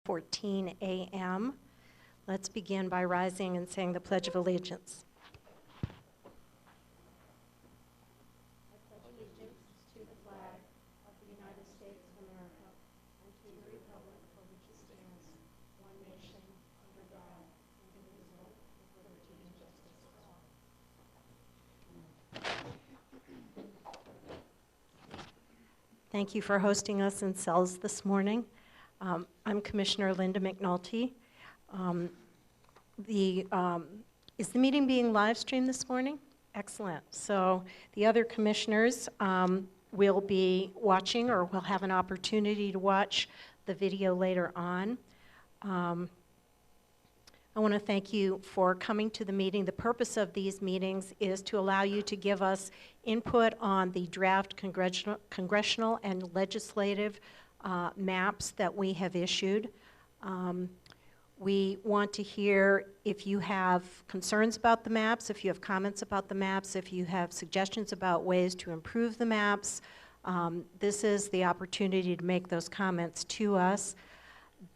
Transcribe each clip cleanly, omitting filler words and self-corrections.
9:14 a.m. Let's begin by rising and saying the Pledge of Allegiance. I pledge allegiance to the flag of the United States of America and to the republic for which it stands, one nation, under God, indivisible, with liberty and justice for all. Thank you for hosting us in cells this morning. I'm Commissioner Linda McNulty. Is the meeting being live streamed this morning? Excellent. So the other commissioners will be watching or will have an opportunity to watch the video later on. I want to thank you for coming to the meeting. The purpose of these meetings is to allow you to give us input on the draft congressional and legislative maps that we have issued. We want to hear if you have concerns about the maps, if you have comments about the maps, if you have suggestions about ways to improve the maps. This is the opportunity to make those comments to us.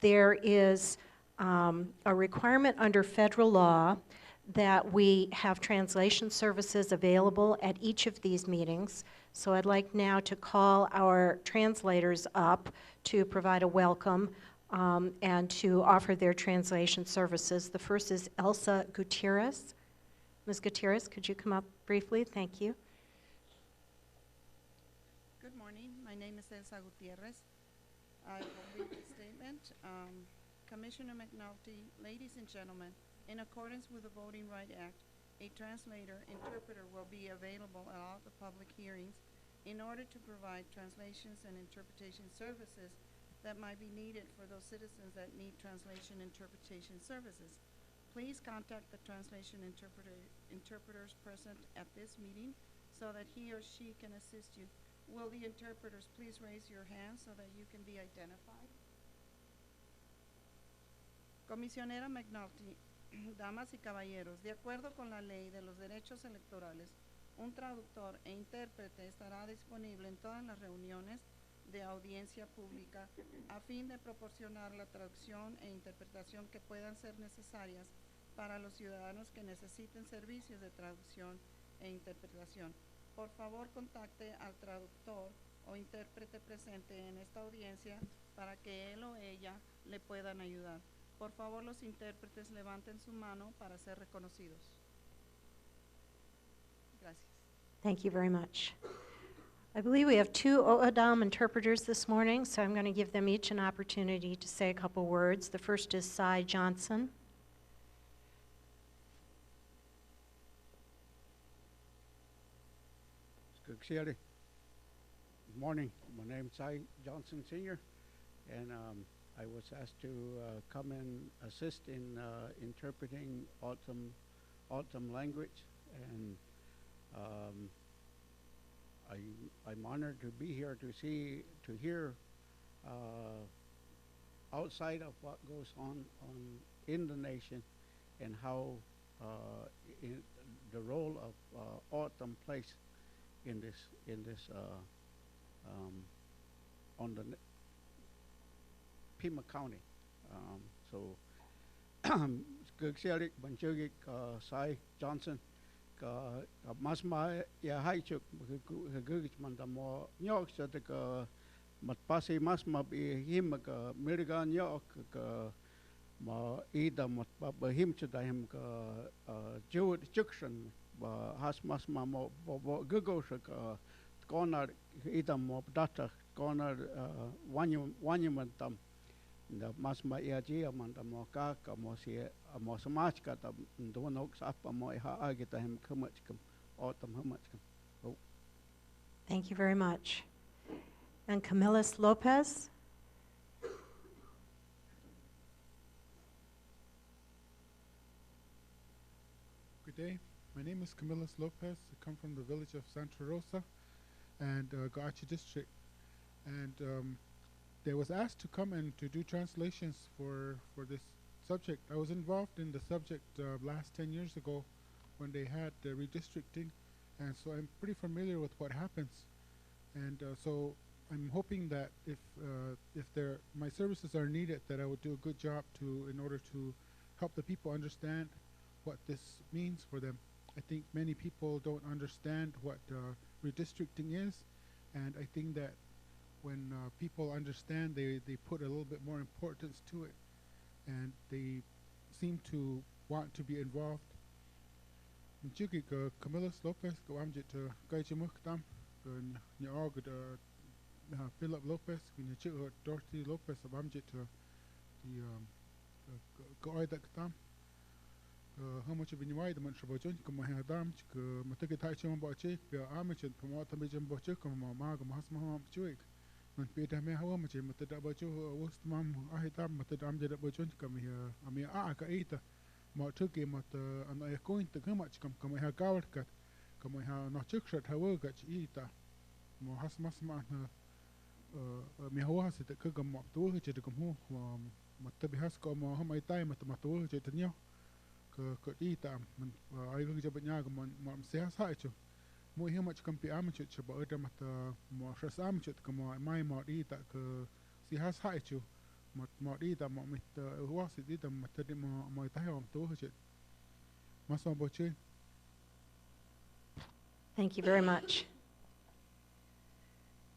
There is a requirement under federal law that we have translation services available at each of these meetings. So I'd like now to call our translators up to provide a welcome and to offer their translation services. The first is Elsa Gutierrez. Ms. Gutierrez, could you come up briefly? Thank you. Good morning. My name is Elsa Gutierrez. I will read the statement. Commissioner McNulty, ladies and gentlemen, in accordance with the Voting Rights Act, a interpreter will be available at all the public hearings in order to provide translations and interpretation services that might be needed for those citizens that need translation interpretation services. Please contact the translation interpreters present at this meeting so that he or she can assist you. Will the interpreters please raise your hand so that you can be identified? Comisionera McNulty, damas y caballeros, de acuerdo con la ley de los derechos electorales, un traductor e intérprete estará disponible en todas las reuniones de audiencia pública a fin de proporcionar la traducción e interpretación que puedan ser necesarias para los ciudadanos que necesiten servicios de traducción e interpretación. Por favor, contacte al traductor o intérprete presente en esta audiencia para que él o ella le puedan ayudar. Por favor, los intérpretes levanten su mano para ser reconocidos. Gracias. Thank you very much. I believe we have two OADAM interpreters this morning, so I'm going to give them each an opportunity to say a couple words. The first is Cy Johnson. Good morning. My name is Cy Johnson Sr., and I was asked to come and assist in interpreting autumn language, and I'm honored to be here to hear outside of what goes on in the nation and how the role of autumn plays in this on the Pima County. So Gugsiarik Banjugik Cy Johnson Masma ya Haichuk Gugich Mandamo York said the Matpasi Masma be him Mirigan York ma Ida Matba him to him Jewed Junction has Masma Gugosha corner Ida Mob Data corner Wanyumentum. The masma iaji amanda mo kaka mo si mo samaj kata donok sapa mo ha agita him kumachkum autumn humachkum. Thank you very much. And Camillus Lopez. Good day. My name is Camillus Lopez. I come from the village of Santa Rosa and Gaachi district, and I was asked to come and to do translations for this subject. I was involved in the subject last 10 years ago when they had redistricting, and so I'm pretty familiar with what happens. And so I'm hoping that if my services are needed, that I would do a good job in order to help the people understand what this means for them. I think many people don't understand what redistricting is, and I think that when people understand, they put a little bit more importance to it, and they seem to want to be involved. Mchiki ka Camillus Lopez ka amjit Gaijimuktam Philip Lopez ka Dorothy Lopez amjit the Goidak how much of you the munch about come I had damage Mataki Taichum about check Amichin promote Mijam Bochuk Maga Masma Chuik when Peter may how much Matada about you was Mam I had Matadam did about come here I mean Aka Eater Martuki mat and I going to come much come I have Goward cut come I have not chick shot how got Eater more has Masma me how has it cook them up to which to come home Matabi has come how my time at the Matu jet and you could eat them. I look at Yagam, says hi to more how much can be amateur, but them at more stress amateur come on my more eat that she has hi to more eat them with was it eat them at my time to it. Maso Boche. Thank you very much.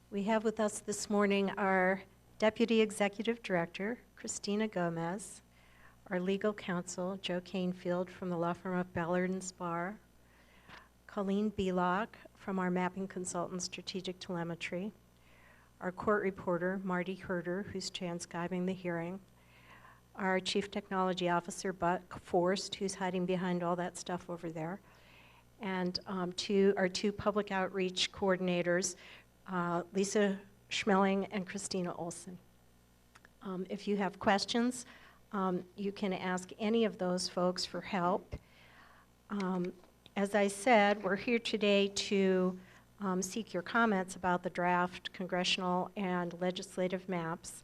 We have with us this morning our Deputy Executive Director, Christina Gomez, our legal counsel, Joe Canefield from the law firm of Ballard and Spar, Colleen Belock from our mapping consultant, Strategic Telemetry, our court reporter, Marty Herder, who's transcribing the hearing, our Chief Technology Officer, Buck Forrest, who's hiding behind all that stuff over there, and our two public outreach coordinators, Lisa Schmeling and Christina Olson. If you have questions, you can ask any of those folks for help. As I said, we're here today to seek your comments about the draft congressional and legislative maps.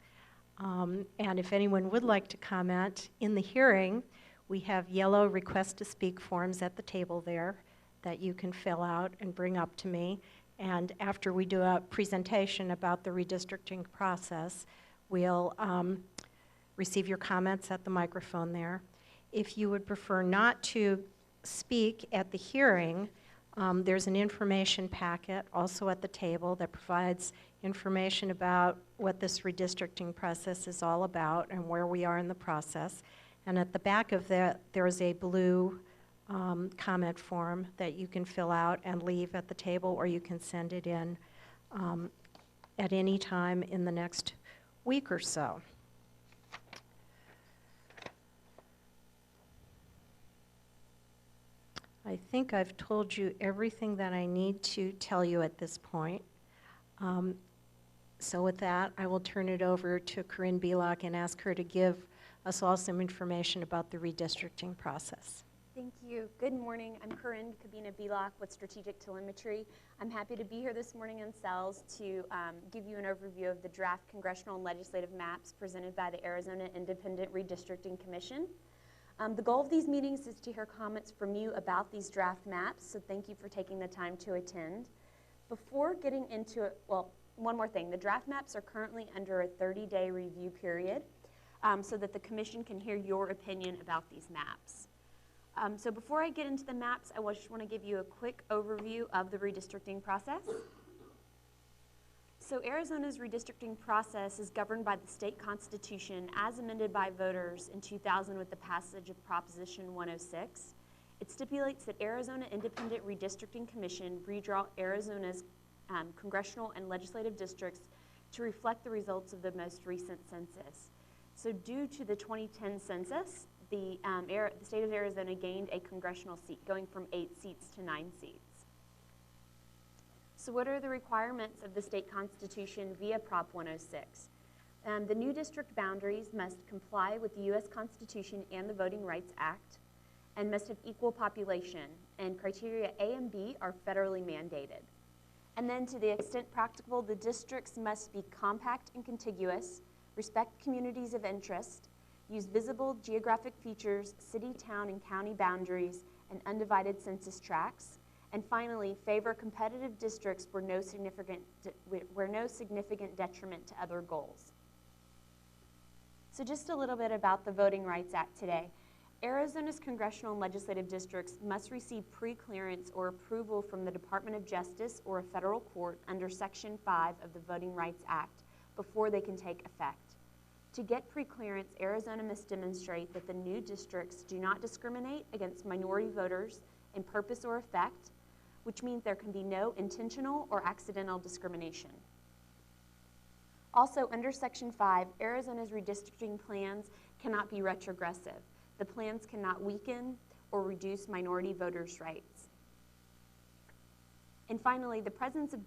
And if anyone would like to comment in the hearing, we have yellow request to speak forms at the table there that you can fill out and bring up to me. And after we do a presentation about the redistricting process, we'll receive your comments at the microphone there. If you would prefer not to speak at the hearing, there's an information packet also at the table that provides information about what this redistricting process is all about and where we are in the process. And at the back of that, there is a blue comment form that you can fill out and leave at the table, or you can send it in at any time in the next week or so. I think I've told you everything that I need to tell you at this point. So with that, I will turn it over to Corinne Belock and ask her to give us all some information about the redistricting process. Thank you. Good morning. I'm Corinne Belock with Strategic Telemetry. I'm happy to be here this morning in Cells to give you an overview of the draft congressional and legislative maps presented by the Arizona Independent Redistricting Commission. The goal of these meetings is to hear comments from you about these draft maps, so thank you for taking the time to attend. Before getting into it, well, one more thing. The draft maps are currently under a 30-day review period so that the Commission can hear your opinion about these maps. So before I get into the maps, I just want to give you a quick overview of the redistricting process. So Arizona's redistricting process is governed by the state constitution as amended by voters in 2000 with the passage of Proposition 106. It stipulates that Arizona Independent Redistricting Commission redraw Arizona's congressional and legislative districts to reflect the results of the most recent census. So due to the 2010 census, the state of Arizona gained a congressional seat, going from 8 seats to 9 seats. So what are the requirements of the state constitution via Prop 106? The new district boundaries must comply with the U.S. Constitution and the Voting Rights Act and must have equal population, and criteria A and B are federally mandated. And then to the extent practicable, the districts must be compact and contiguous, respect communities of interest, use visible geographic features, city, town, and county boundaries, and undivided census tracts, And finally, favor competitive districts where no significant detriment to other goals. So just a little bit about the Voting Rights Act today. Arizona's congressional and legislative districts must receive pre-clearance or approval from the Department of Justice or a federal court under Section 5 of the Voting Rights Act before they can take effect. To get pre-clearance, Arizona must demonstrate that the new districts do not discriminate against minority voters in purpose or effect, which means there can be no intentional or accidental discrimination. Also, under Section 5, Arizona's redistricting plans cannot be retrogressive. The plans cannot weaken or reduce minority voters' rights. And finally, the presence of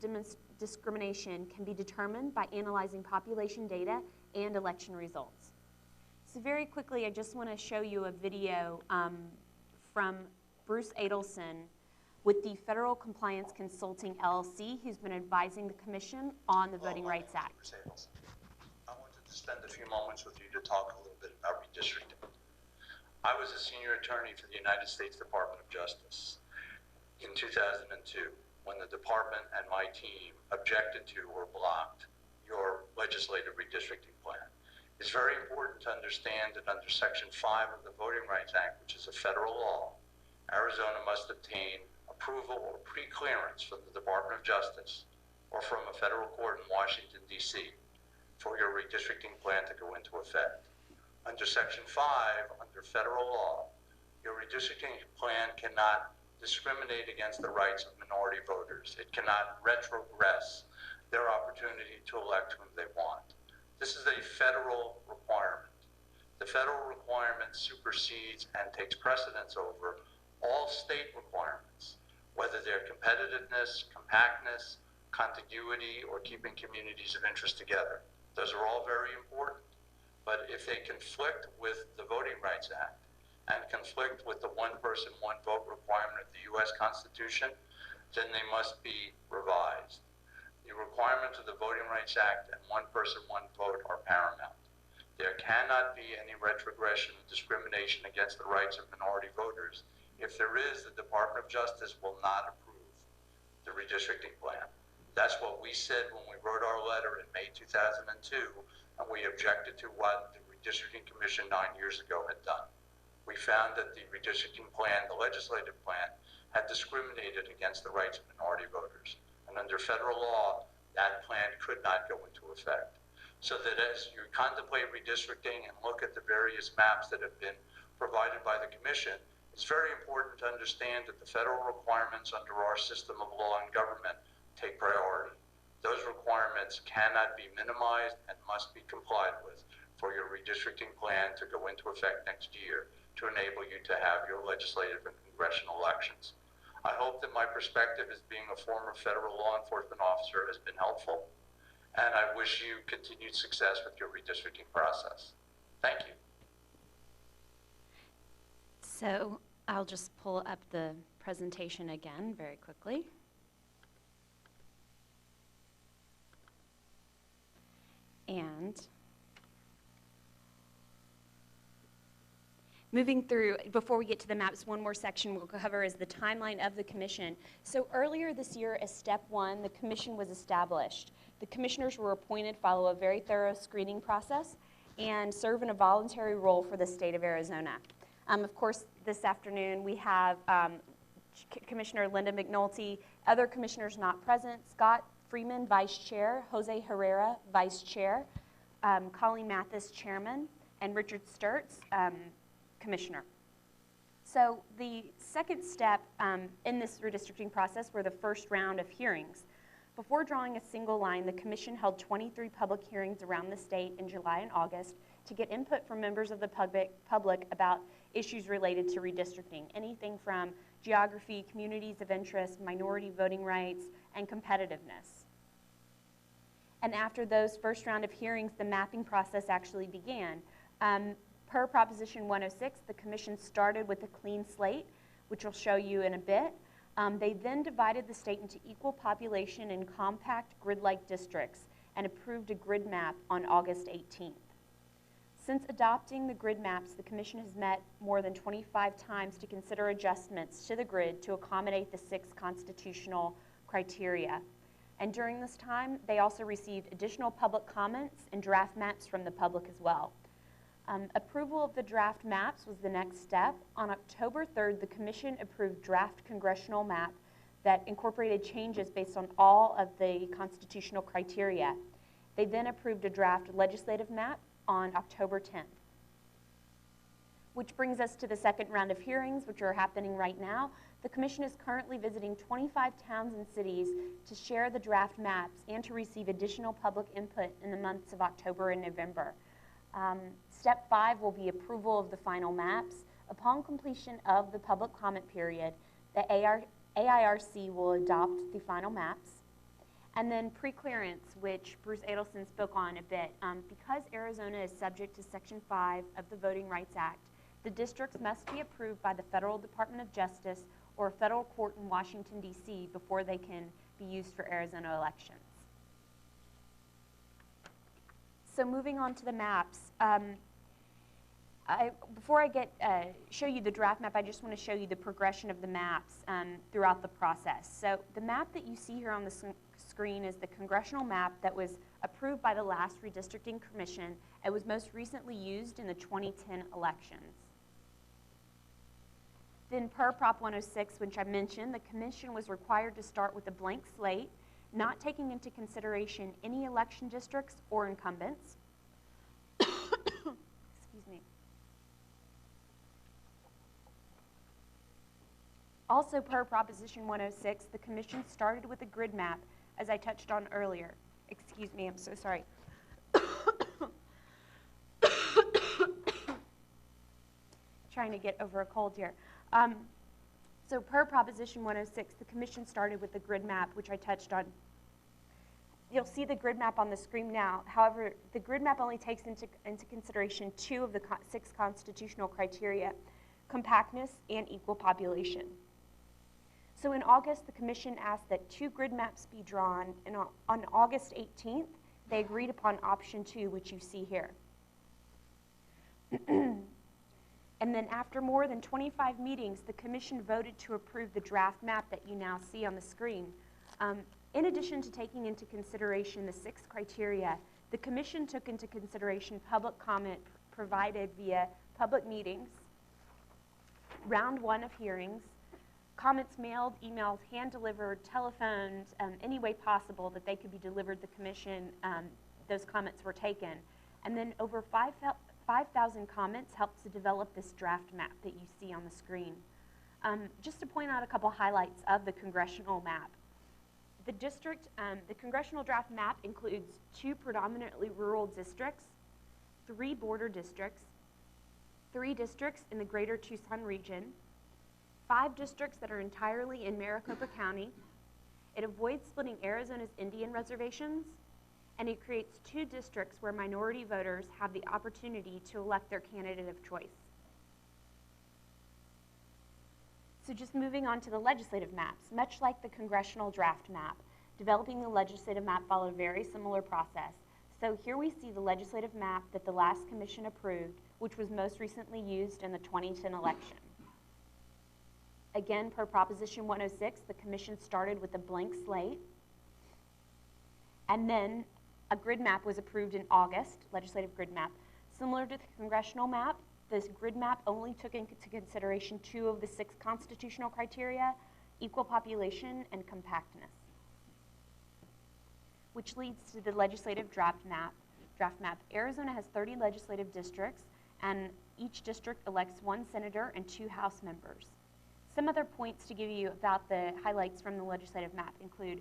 discrimination can be determined by analyzing population data and election results. So very quickly, I just want to show you a video from Bruce Adelson with the Federal Compliance Consulting LLC, who's been advising the Commission on the Voting Rights Act. Bruce Adelson. I wanted to spend a few moments with you to talk a little bit about redistricting. I was a senior attorney for the United States Department of Justice in 2002 when the department and my team objected to or blocked your legislative redistricting plan. It's very important to understand that under Section 5 of the Voting Rights Act, which is a federal law, Arizona must obtain approval or pre-clearance from the Department of Justice or from a federal court in Washington, D.C. for your redistricting plan to go into effect. Under Section 5, under federal law, your redistricting plan cannot discriminate against the rights of minority voters. It cannot retrogress their opportunity to elect whom they want. This is a federal requirement. The federal requirement supersedes and takes precedence over all state requirements, whether they're competitiveness, compactness, contiguity, or keeping communities of interest together. Those are all very important. But if they conflict with the Voting Rights Act and conflict with the one person, one vote requirement of the U.S. Constitution, then they must be revised. The requirements of the Voting Rights Act and one person, one vote are paramount. There cannot be any retrogression or discrimination against the rights of minority voters. If there is, the Department of Justice will not approve the redistricting plan. That's what we said when we wrote our letter in May 2002, and we objected to what the Redistricting Commission 9 years ago had done. We found that the redistricting plan, the legislative plan, had discriminated against the rights of minority voters. And under federal law, that plan could not go into effect. So that as you contemplate redistricting and look at the various maps that have been provided by the Commission, it's very important to understand that the federal requirements under our system of law and government take priority. Those requirements cannot be minimized and must be complied with for your redistricting plan to go into effect next year to enable you to have your legislative and congressional elections. I hope that my perspective as being a former federal law enforcement officer has been helpful, and I wish you continued success with your redistricting process. Thank you. So I'll just pull up the presentation again very quickly. And moving through, before we get to the maps, one more section we'll cover is the timeline of the Commission. So earlier this year, as step one, the Commission was established. The commissioners were appointed, follow a very thorough screening process, and serve in a voluntary role for the state of Arizona. Of course, this afternoon we have Commissioner Linda McNulty, other commissioners not present, Scott Freeman, Vice Chair, Jose Herrera, Vice Chair, Colleen Mathis, Chairman, and Richard Sturtz, Commissioner. So the second step in this redistricting process were the first round of hearings. Before drawing a single line, the Commission held 23 public hearings around the state in July and August to get input from members of the public about issues related to redistricting, anything from geography, communities of interest, minority voting rights, and competitiveness. And after those first round of hearings, the mapping process actually began. Per Proposition 106, the Commission started with a clean slate, which I'll show you in a bit. They then divided the state into equal population and compact grid-like districts and approved a grid map on August 18th. Since adopting the grid maps, the Commission has met more than 25 times to consider adjustments to the grid to accommodate the 6 constitutional criteria. And during this time, they also received additional public comments and draft maps from the public as well. Approval of the draft maps was the next step. On October 3rd, the Commission approved draft congressional map that incorporated changes based on all of the constitutional criteria. They then approved a draft legislative map on October 10th. Which brings us to the second round of hearings, which are happening right now. The Commission is currently visiting 25 towns and cities to share the draft maps and to receive additional public input in the months of October and November. Step 5 will be approval of the final maps. Upon completion of the public comment period, the AIRC will adopt the final maps. And then pre-clearance, which Bruce Adelson spoke on a bit. Because Arizona is subject to Section 5 of the Voting Rights Act, the districts must be approved by the Federal Department of Justice or a federal court in Washington, D.C. before they can be used for Arizona elections. So moving on to the maps. Before I show you the draft map, I just want to show you the progression of the maps throughout the process. So the map that you see here on the screen is the congressional map that was approved by the last Redistricting Commission. It was most recently used in the 2010 elections. Then per Prop 106, which I mentioned, the Commission was required to start with a blank slate, not taking into consideration any election districts or incumbents. Excuse me. Also, per Proposition 106, the Commission started with a grid map, as I touched on earlier. Excuse me, I'm so sorry. Trying to get over a cold here. So per Proposition 106, the Commission started with the grid map, which I touched on. You'll see the grid map on the screen now. However, the grid map only takes into consideration 2 of the 6 constitutional criteria, compactness and equal population. So in August, the Commission asked that 2 grid maps be drawn, and on August 18th, they agreed upon option 2, which you see here. And then after more than 25 meetings, the Commission voted to approve the draft map that you now see on the screen. In addition to taking into consideration the 6 criteria, the Commission took into consideration public comment provided via public meetings, round 1 of hearings, comments mailed, emailed, hand-delivered, telephoned, any way possible that they could be delivered to the Commission, those comments were taken. And then over 5,000 comments helped to develop this draft map that you see on the screen. Just to point out a couple highlights of the congressional map. The congressional draft map includes 2 predominantly rural districts, 3 border districts, 3 districts in the greater Tucson region, 5 districts that are entirely in Maricopa County. It avoids splitting Arizona's Indian reservations, and it creates 2 districts where minority voters have the opportunity to elect their candidate of choice. So just moving on to the legislative maps, much like the congressional draft map, developing the legislative map followed a very similar process. So here we see the legislative map that the last Commission approved, which was most recently used in the 2010 election. Again, per Proposition 106, the Commission started with a blank slate, and then a grid map was approved in August, legislative grid map. Similar to the congressional map, this grid map only took into consideration 2 of the 6 constitutional criteria, equal population and compactness. Which leads to the legislative draft map. Arizona has 30 legislative districts, and each district elects 1 senator and 2 House members. Some other points to give you about the highlights from the legislative map include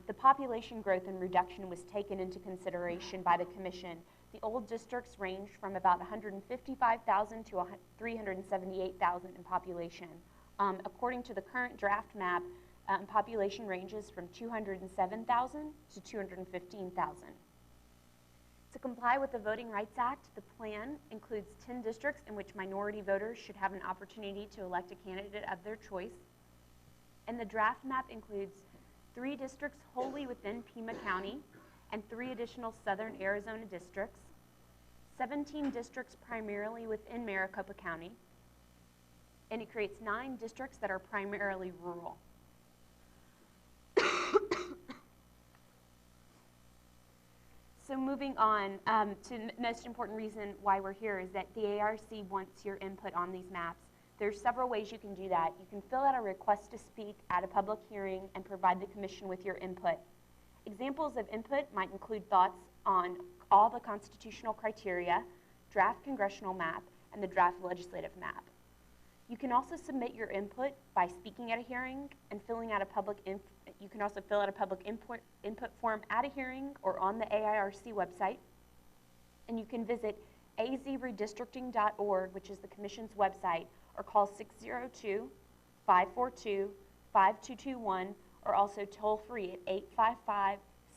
the population growth and reduction was taken into consideration by the Commission. The old districts ranged from about 155,000 to 378,000 in population. According to the current draft map, population ranges from 207,000 to 215,000. To comply with the Voting Rights Act, the plan includes 10 districts in which minority voters should have an opportunity to elect a candidate of their choice. And the draft map includes 3 districts wholly within Pima County and 3 additional southern Arizona districts, 17 districts primarily within Maricopa County, and it creates 9 districts that are primarily rural. So moving on to the most important reason why we're here is that the ARC wants your input on these maps. There's several ways you can do that. You can fill out a request to speak at a public hearing and provide the commission with your input. Examples of input might include thoughts on all the constitutional criteria, draft congressional map, and the draft legislative map. You can also submit your input by speaking at a hearing and filling out a public you can also fill out a public input form at a hearing or on the AIRC website. And you can visit azredistricting.org, which is the commission's website, or call 602-542-5221, or also toll free at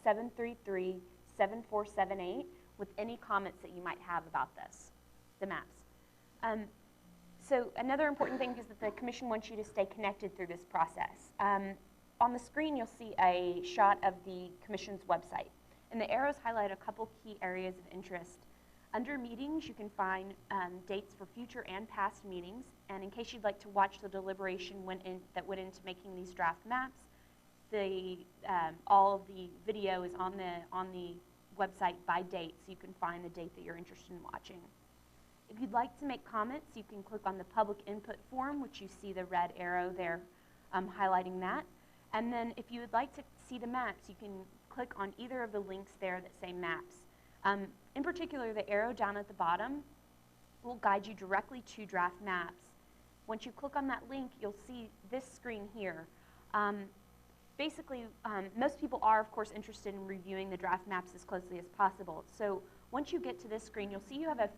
855-733-7478 with any comments that you might have about the maps. So another important thing is that the commission wants you to stay connected through this process. On the screen, you'll see a shot of the commission's website, and the arrows highlight a couple key areas of interest. Under meetings, you can find dates for future and past meetings, and in case you'd like to watch the deliberation that went into making these draft maps, all of the video is on the website by date, so you can find the date that you're interested in watching. If you'd like to make comments, you can click on the public input form, which you see the red arrow there highlighting that. And then if you would like to see the maps, you can click on either of the links there that say maps. In particular, the arrow down at the bottom will guide you directly to draft maps. Once you click on that link, you'll see this screen here. Basically, most people are, of course, interested in reviewing the draft maps as closely as possible. So once you get to this screen, you'll see you have a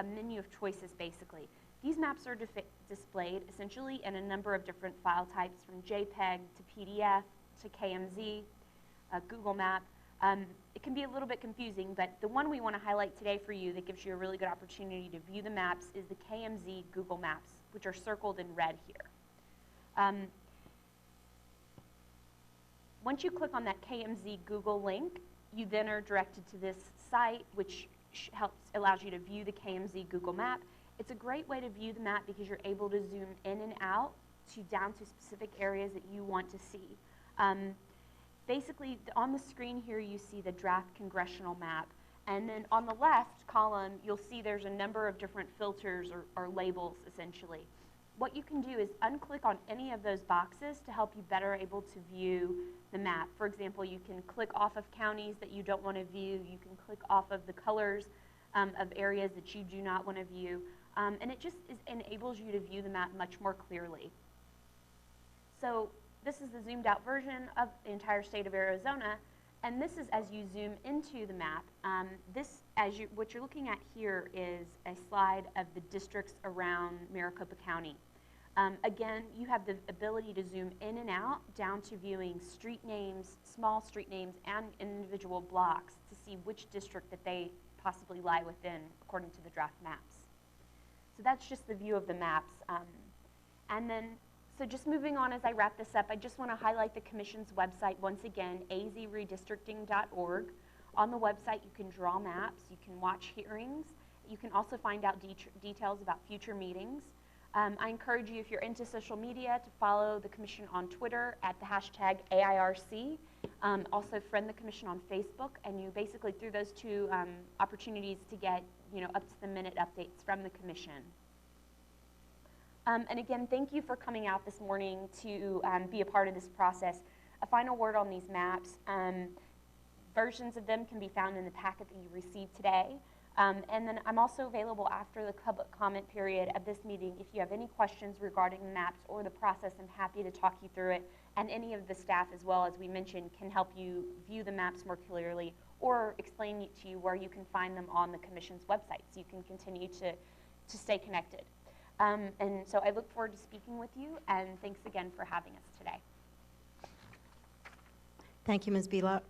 menu of choices, basically. These maps are displayed essentially in a number of different file types, from JPEG to PDF to KMZ, Google Map. It can be a little bit confusing, but the one we want to highlight today for you that gives you a really good opportunity to view the maps is the KMZ Google Maps, which are circled in red here. Once you click on that KMZ Google link, you then are directed to this site, which allows you to view the KMZ Google Map. It's a great way to view the map because you're able to zoom in and out down to specific areas that you want to see. Basically, on the screen here, you see the draft congressional map. And then on the left column, you'll see there's a number of different filters or labels, essentially. What you can do is unclick on any of those boxes to help you better able to view the map. For example, you can click off of counties that you don't want to view. You can click off of the colors of areas that you do not want to view. And it just enables you to view the map much more clearly. So this is the zoomed out version of the entire state of Arizona. And this is as you zoom into the map. What you're looking at here is a slide of the districts around Maricopa County. Again, you have the ability to zoom in and out down to viewing street names, small street names, and individual blocks to see which district that they possibly lie within according to the draft maps. So that's just the view of the maps. So just moving on as I wrap this up, I just want to highlight the Commission's website once again, azredistricting.org. On the website, you can draw maps, you can watch hearings, you can also find out details about future meetings. I encourage you, if you're into social media, to follow the Commission on Twitter at the hashtag AIRC. Also friend the Commission on Facebook, and you basically, through those two opportunities, to get up-to-the-minute updates from the Commission. And again, thank you for coming out this morning to be a part of this process. A final word on these maps. Versions of them can be found in the packet that you received today. And then I'm also available after the public comment period of this meeting. If you have any questions regarding the maps or the process, I'm happy to talk you through it. And any of the staff, as well as we mentioned, can help you view the maps more clearly or explain to you where you can find them on the Commission's website, so you can continue to stay connected. And so I look forward to speaking with you, and thanks again for having us today. Thank you, Ms. Belot.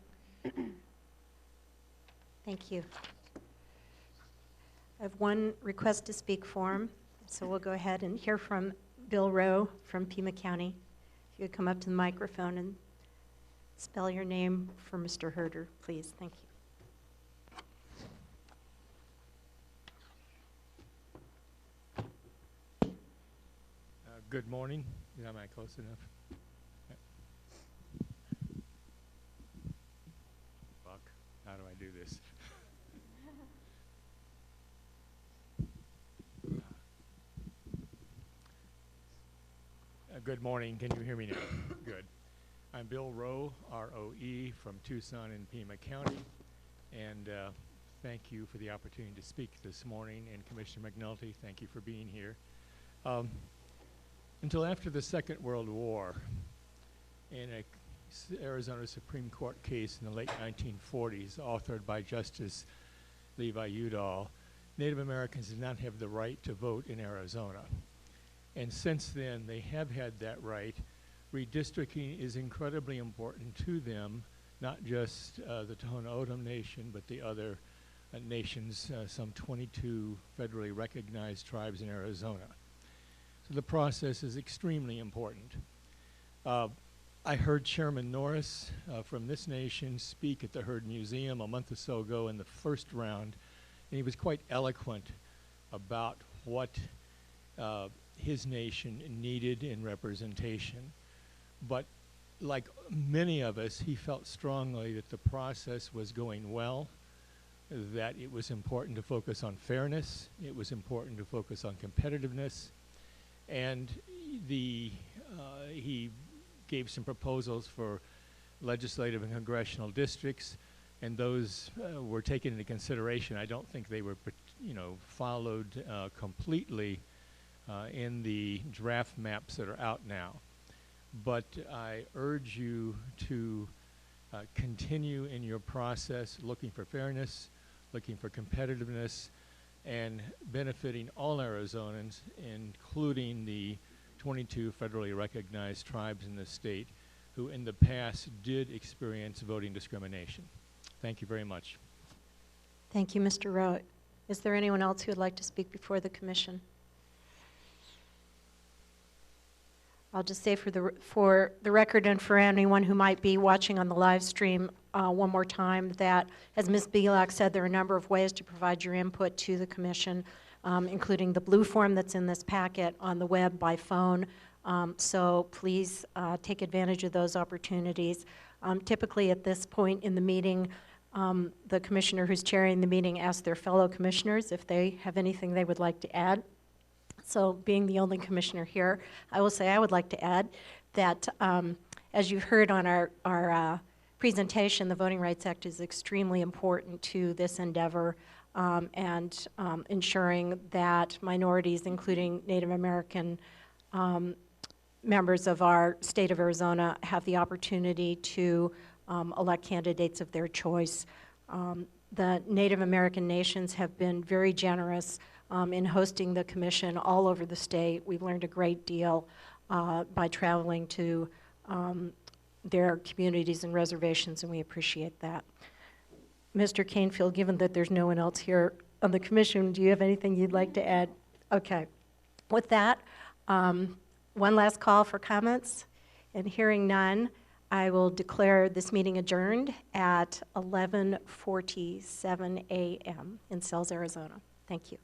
Thank you. I have one request to speak form, so we'll go ahead and hear from Bill Rowe from Pima County. If you would come up to the microphone and spell your name for Mr. Herder, please. Thank you. Good morning. Am I close enough? Fuck, how do I do this? Good morning. Can you hear me now? Good. I'm Bill Rowe, R-O-E, from Tucson and Pima County, and thank you for the opportunity to speak this morning. And Commissioner McNulty, thank you for being here. Until after the Second World War, in a Arizona Supreme Court case in the late 1940s, authored by Justice Levi Udall, Native Americans did not have the right to vote in Arizona. And since then, they have had that right. Redistricting is incredibly important to them, not just the Tohono O'odham Nation, but the other nations, some 22 federally recognized tribes in Arizona. So the process is extremely important. I heard Chairman Norris from this nation speak at the Heard Museum a month or so ago in the first round, and he was quite eloquent about what his nation needed in representation. But like many of us, he felt strongly that the process was going well, that it was important to focus on fairness, it was important to focus on competitiveness, and he gave some proposals for legislative and congressional districts, and those were taken into consideration. I don't think they were, followed completely in the draft maps that are out now. But I urge you to continue in your process looking for fairness, looking for competitiveness, and benefiting all Arizonans, including the 22 federally recognized tribes in the state who in the past did experience voting discrimination. Thank you very much. Thank you, Mr. Rowe. Is there anyone else who would like to speak before the commission? I'll just say for the record and for anyone who might be watching on the live stream one more time that, as Ms. Belak said, there are a number of ways to provide your input to the commission, including the blue form that's in this packet, on the web, by phone. So please take advantage of those opportunities. Typically at this point in the meeting, the commissioner who's chairing the meeting asks their fellow commissioners if they have anything they would like to add. So being the only commissioner here, I will say I would like to add that as you've heard on our presentation, the Voting Rights Act is extremely important to this endeavor and ensuring that minorities, including Native American members of our state of Arizona, have the opportunity to elect candidates of their choice. The Native American nations have been very generous in hosting the commission all over the state. We've learned a great deal by traveling to their communities and reservations, and we appreciate that. Mr. Canfield, given that there's no one else here on the commission, do you have anything you'd like to add? Okay. With that, one last call for comments, and hearing none, I will declare this meeting adjourned at 11:47 a.m. in Sells, Arizona. Thank you.